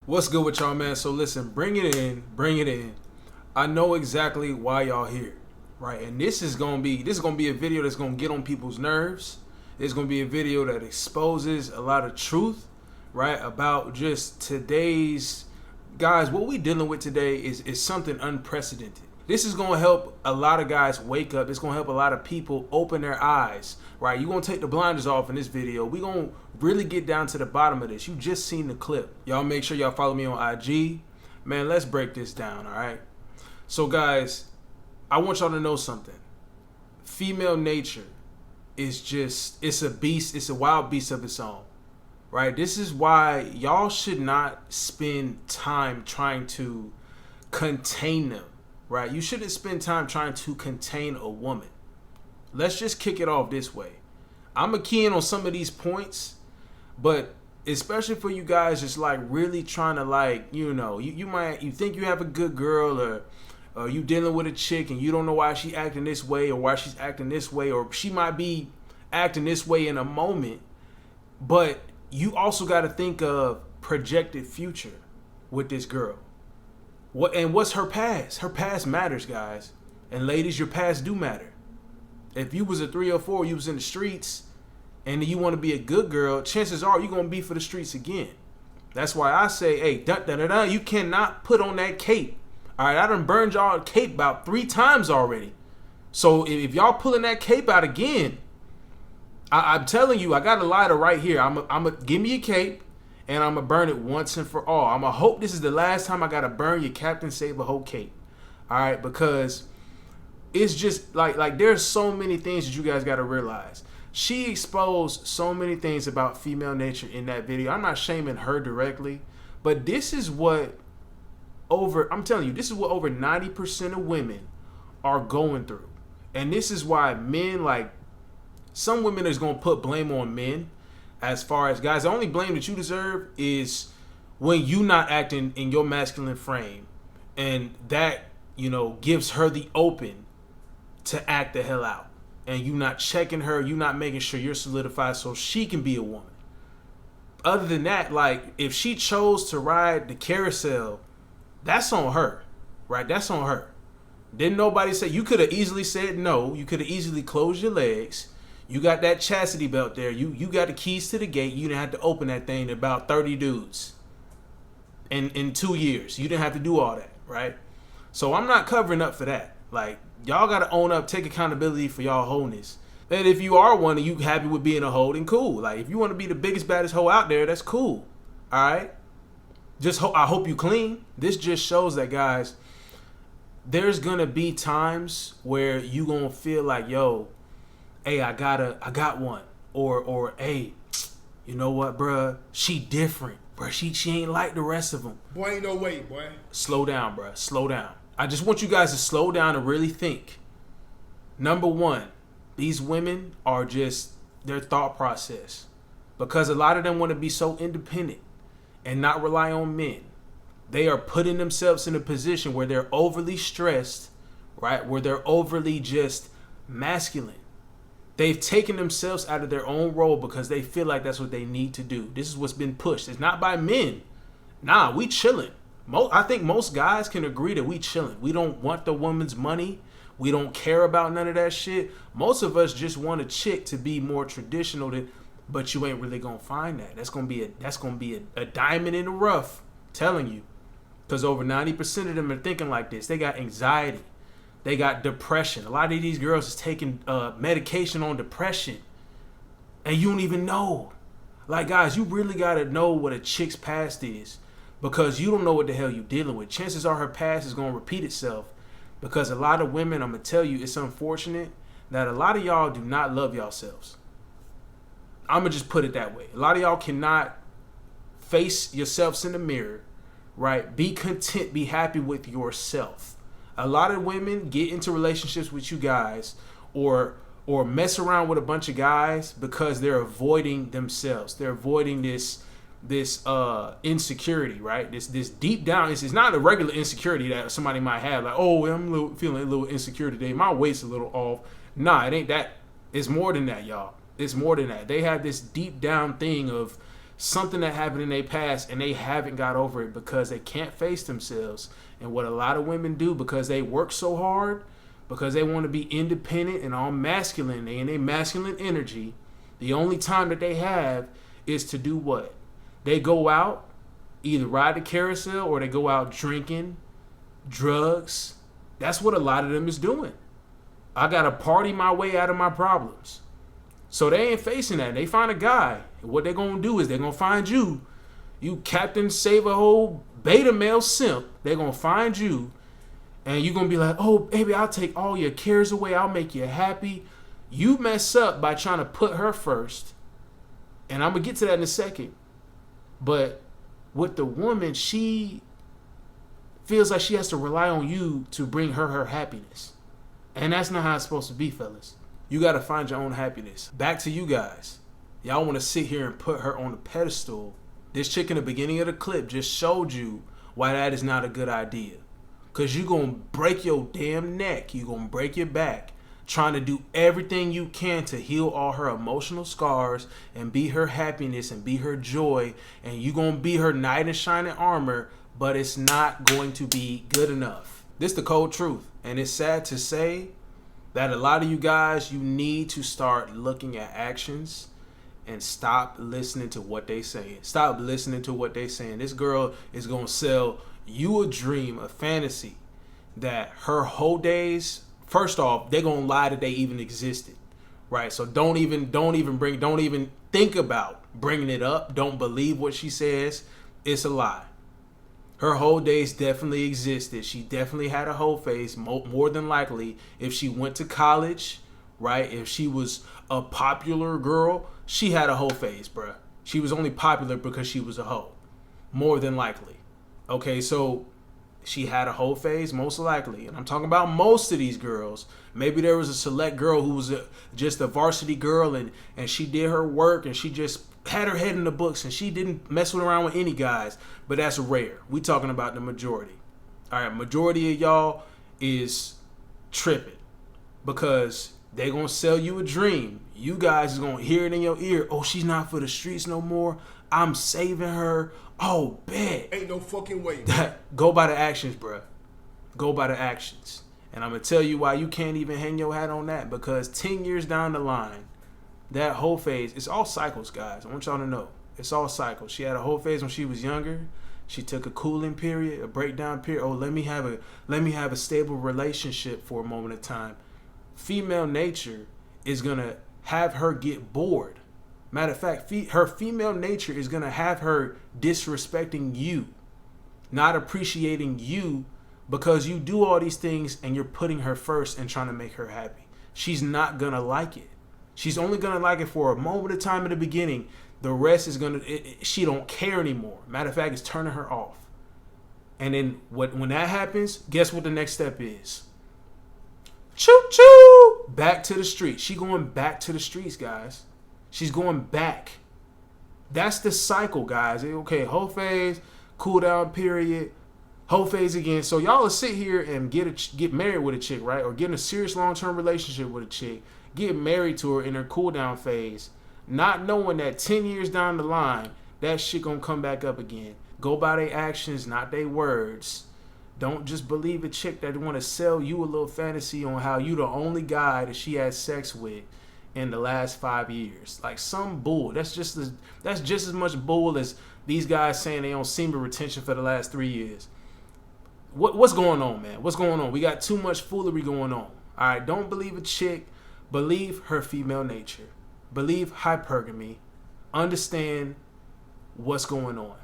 What's good with y'all, man? So listen, bring it in. I know exactly why y'all here, right? And this is gonna be a video that's gonna get on people's nerves. It's gonna be a video that exposes a lot of truth, right? About just today's guys. What we dealing with today is something unprecedented. This is gonna help a lot of guys wake up. It's gonna help a lot of people open their eyes, right? You're gonna take the blinders off in this video. We're gonna really get down to the bottom of this. You just seen the clip. Y'all make sure y'all follow me on IG. Man, let's break this down, all right? So guys, I want y'all to know something. Female nature is just, it's a beast. It's a wild beast of its own, right? This is why y'all should not spend time trying to contain them, right? You shouldn't spend time trying to contain a woman. Let's just kick it off this way. I'm a key in on some of these points, but especially for you guys just like really trying to like, you think you have a good girl, or you dealing with a chick and you don't know why she acting this way or why she's acting this way, or she might be acting this way in a moment, but you also got to think of projected future with this girl. What's her past? Her past matters, guys. And ladies, your past do matter. If you was a 3 or 4, you was in the streets, and you want to be a good girl, chances are you're going to be for the streets again. That's why I say, hey, you cannot put on that cape. All right, I done burned y'all cape about 3 times already. So if y'all pulling that cape out again, I'm telling you, I got a lighter right here. I'm give me a cape, and I'm going to burn it once and for all. I'm going to hope this is the last time I got to burn your Captain Save a whole cape. All right, because it's just like there's so many things that you guys got to realize. She exposed so many things about female nature in that video. I'm not shaming her directly, but this is what I'm telling you, this is what over 90% of women are going through. And this is why men, like some women is going to put blame on men. As far as guys, the only blame that you deserve is when you not acting in your masculine frame, and that, gives her the open to act the hell out. And you not checking her, you not making sure you're solidified so she can be a woman. Other than that, like if she chose to ride the carousel, that's on her, right? That's on her. Didn't nobody say, you could have easily said no. You could have easily closed your legs. You got that chastity belt there. You got the keys to the gate. You didn't have to open that thing to about 30 dudes in 2 years. You didn't have to do all that, right? So I'm not covering up for that. Like, y'all got to own up, take accountability for y'all wholeness. And if you are one and you happy with being a hoe, then cool. Like, if you want to be the biggest, baddest hoe out there, that's cool. All right? I hope you clean. This just shows that, guys, there's going to be times where you going to feel like, yo, hey, I got one. Or, hey, you know what, bruh? She different. Bruh, she ain't like the rest of them. Boy, ain't no way, boy. Slow down, bruh. Slow down. I just want you guys to slow down and really think. Number one, these women are just their thought process. Because a lot of them want to be so independent and not rely on men. They are putting themselves in a position where they're overly stressed, right? Where they're overly just masculine. They've taken themselves out of their own role because they feel like that's what they need to do. This is what's been pushed. It's not by men. Nah, we chilling. I think most guys can agree that we chilling. We don't want the woman's money. We don't care about none of that shit. Most of us just want a chick to be more traditional, but you ain't really gonna find that. That's gonna be a diamond in the rough. Telling you, because over 90% of them are thinking like this. They got anxiety. They got depression. A lot of these girls is taking medication on depression, and you don't even know. Like, guys, you really gotta know what a chick's past is. Because you don't know what the hell you're dealing with. Chances are her past is going to repeat itself. Because a lot of women, I'm going to tell you, it's unfortunate that a lot of y'all do not love yourselves. I'm going to just put it that way. A lot of y'all cannot face yourselves in the mirror, right? Be content, be happy with yourself. A lot of women get into relationships with you guys or mess around with a bunch of guys because they're avoiding themselves. They're avoiding this insecurity, right? This deep down, it's not a regular insecurity that somebody might have, like, oh, I'm feeling a little insecure today, my weight's a little off. Nah, it ain't that. It's more than that, y'all. It's more than that. They have this deep down thing of something that happened in their past and they haven't got over it because they can't face themselves. And what a lot of women do, because they work so hard, because they want to be independent and all masculine, they in their masculine energy, the only time that they have is to do what? They go out, either ride the carousel or they go out drinking, drugs. That's what a lot of them is doing. I got to party my way out of my problems. So they ain't facing that. They find a guy. And what they're going to do is they're going to find you. You Captain Save a Whole beta male simp. They're going to find you. And you're going to be like, oh, baby, I'll take all your cares away. I'll make you happy. You mess up by trying to put her first. And I'm going to get to that in a second. But with the woman, she feels like she has to rely on you to bring her happiness. And that's not how it's supposed to be, fellas. You got to find your own happiness. Back to you guys. Y'all want to sit here and put her on a pedestal. This chick in the beginning of the clip just showed you why that is not a good idea. Because you're going to break your damn neck. You're going to break your back trying to do everything you can to heal all her emotional scars and be her happiness and be her joy. And you're going to be her knight in shining armor, but it's not going to be good enough. This the cold truth. And it's sad to say that a lot of you guys, you need to start looking at actions and stop listening to what they saying. Stop listening to what they saying. This girl is going to sell you a dream, a fantasy that her whole days, first off, they're going to lie that they even existed. Right? So don't even think about bringing it up. Don't believe what she says. It's a lie. Her whole days definitely existed. She definitely had a whole phase, more than likely. If she went to college, right? If she was a popular girl, she had a whole phase, bruh. She was only popular because she was a hoe, more than likely. Okay, so she had a whole phase, most likely. And I'm talking about most of these girls. Maybe there was a select girl who was just a varsity girl and she did her work and she just had her head in the books and she didn't mess around with any guys. But that's rare. We talking about the majority. All right, majority of y'all is tripping because they gonna sell you a dream. You guys is gonna hear it in your ear. Oh, she's not for the streets no more. I'm saving her. Oh, bet. Ain't no fucking way. Go by the actions, bruh. Go by the actions. And I'm gonna tell you why you can't even hang your hat on that, because 10 years down the line, that whole phase, it's all cycles, guys. I want y'all to know. It's all cycles. She had a whole phase when she was younger. She took a cooling period, a breakdown period. Oh, let me have a stable relationship for a moment of time. Female nature is gonna have her get bored. Matter of fact, her female nature is gonna have her disrespecting you, not appreciating you, because you do all these things and you're putting her first and trying to make her happy. She's not gonna like it. She's only gonna like it for a moment of time in the beginning. The rest is she don't care anymore. Matter of fact, it's turning her off. And then when that happens, guess what the next step is? Choo choo! Back to the streets. She going back to the streets, guys. She's going back. That's the cycle, guys. Okay, whole phase, cool down period, whole phase again. So y'all will sit here and get married with a chick, right? Or get in a serious long-term relationship with a chick. Get married to her in her cool down phase, not knowing that 10 years down the line, that shit gonna come back up again. Go by their actions, not their words. Don't just believe a chick that want to sell you a little fantasy on how you the only guy that she had sex with in the last 5 years. Like some bull. That's just as much bull as these guys saying they on semen retention for the last 3 years. What's going on, man? What's going on? We got too much foolery going on. All right, don't believe a chick. Believe her female nature. Believe hypergamy. Understand what's going on.